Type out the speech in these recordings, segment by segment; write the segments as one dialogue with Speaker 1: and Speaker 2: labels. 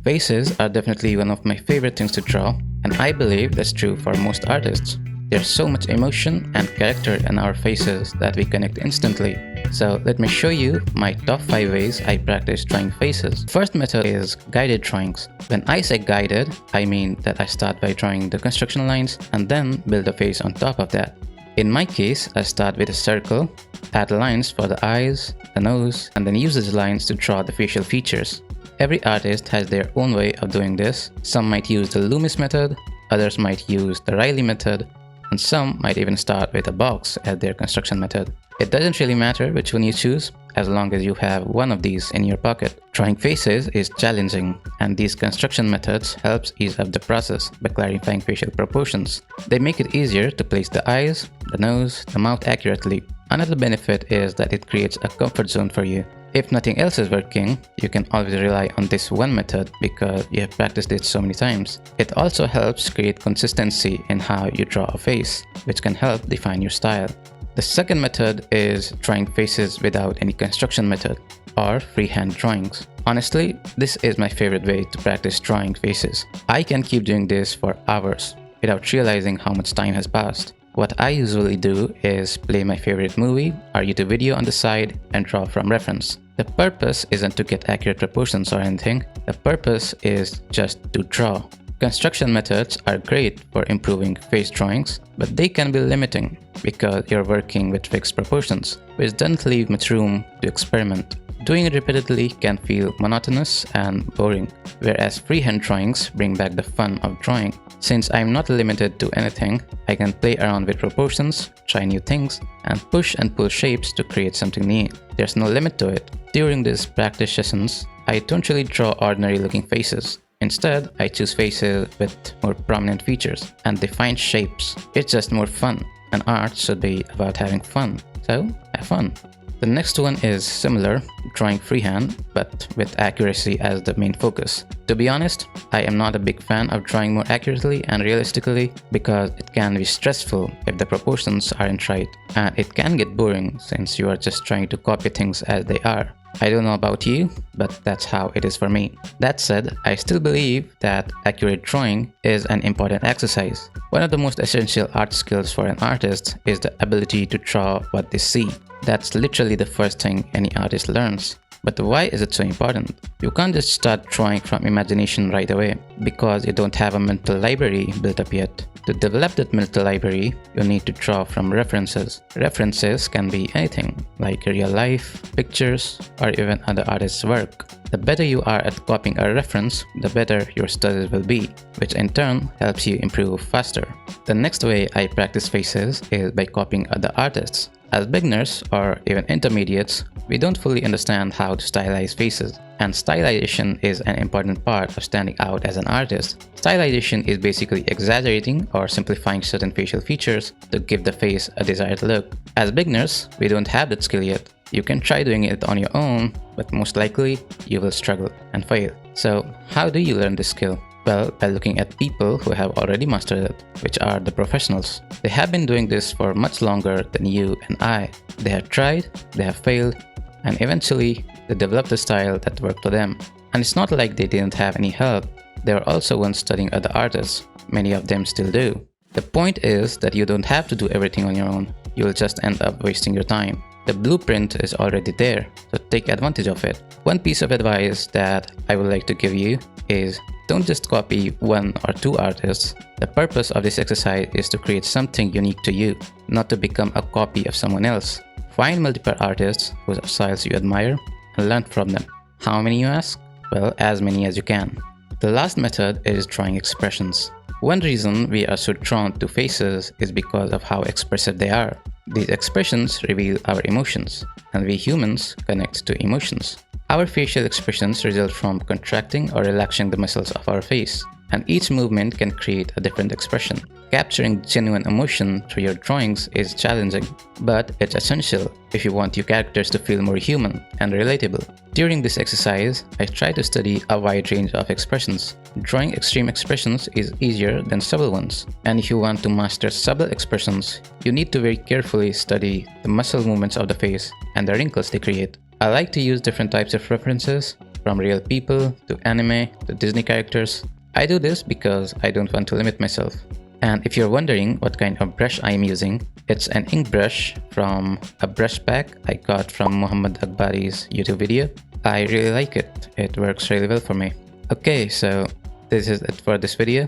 Speaker 1: Faces are definitely one of my favorite things to draw, and I believe that's true for most artists. There's so much emotion and character in our faces that we connect instantly. So let me show you my top 5 ways I practice drawing faces. First method is guided drawings. When I say guided, I mean that I start by drawing the construction lines and then build a face on top of that. In my case, I start with a circle, add lines for the eyes, the nose, and then use these lines to draw the facial features. Every artist has their own way of doing this. Some might use the Loomis method, others might use the Riley method, and some might even start with a box as their construction method. It doesn't really matter which one you choose, as long as you have one of these in your pocket. Drawing faces is challenging, and these construction methods helps ease up the process by clarifying facial proportions. They make it easier to place the eyes, the nose, the mouth accurately. Another benefit is that it creates a comfort zone for you. If nothing else is working, you can always rely on this one method because you have practiced it so many times. It also helps create consistency in how you draw a face, which can help define your style. The second method is drawing faces without any construction method, or freehand drawings. Honestly, this is my favorite way to practice drawing faces. I can keep doing this for hours without realizing how much time has passed. What I usually do is play my favorite movie or YouTube video on the side and draw from reference. The purpose isn't to get accurate proportions or anything. The purpose is just to draw. Construction methods are great for improving face drawings, but they can be limiting because you're working with fixed proportions, which doesn't leave much room to experiment. Doing it repeatedly can feel monotonous and boring, whereas freehand drawings bring back the fun of drawing. Since I'm not limited to anything, I can play around with proportions, try new things, and push and pull shapes to create something new. There's no limit to it. During these practice sessions, I don't really draw ordinary looking faces. Instead, I choose faces with more prominent features and defined shapes. It's just more fun, and art should be about having fun. So, have fun. The next one is similar, drawing freehand, but with accuracy as the main focus. To be honest, I am not a big fan of drawing more accurately and realistically because it can be stressful if the proportions aren't right, and it can get boring since you are just trying to copy things as they are. I don't know about you, but that's how it is for me. That said, I still believe that accurate drawing is an important exercise. One of the most essential art skills for an artist is the ability to draw what they see. That's literally the first thing any artist learns. But why is it so important? You can't just start drawing from imagination right away because you don't have a mental library built up yet. To develop that mental library, you need to draw from references. References can be anything, like real life, pictures, or even other artists' work. The better you are at copying a reference, the better your studies will be, which in turn helps you improve faster. The next way I practice faces is by copying other artists. As beginners or even intermediates, we don't fully understand how to stylize faces, and stylization is an important part of standing out as an artist. Stylization is basically exaggerating or simplifying certain facial features to give the face a desired look. As beginners, we don't have that skill yet. You can try doing it on your own, but most likely you will struggle and fail. So, how do you learn this skill? Well, by looking at people who have already mastered it, which are the professionals. They have been doing this for much longer than you and I. They have tried, they have failed, and eventually they developed a style that worked for them. And it's not like they didn't have any help. They were also once studying other artists. Many of them still do. The point is that you don't have to do everything on your own. You will just end up wasting your time. The blueprint is already there, so take advantage of it. One piece of advice that I would like to give you is don't just copy one or two artists. The purpose of this exercise is to create something unique to you, not to become a copy of someone else. Find multiple artists whose styles you admire and learn from them. How many, you ask? Well, as many as you can. The last method is drawing expressions. One reason we are so drawn to faces is because of how expressive they are. These expressions reveal our emotions, and we humans connect to emotions. Our facial expressions result from contracting or relaxing the muscles of our face, and each movement can create a different expression. Capturing genuine emotion through your drawings is challenging, but it's essential if you want your characters to feel more human and relatable. During this exercise, I try to study a wide range of expressions. Drawing extreme expressions is easier than subtle ones, and if you want to master subtle expressions, you need to very carefully study the muscle movements of the face and the wrinkles they create. I like to use different types of references, from real people to anime to Disney characters. I do this because I don't want to limit myself. And if you're wondering what kind of brush I'm using, it's an ink brush from a brush pack I got from Muhammad Akbari's YouTube video. I really like it. It works really well for me. Okay, so this is it for this video.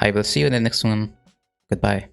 Speaker 1: I will see you in the next one. Goodbye.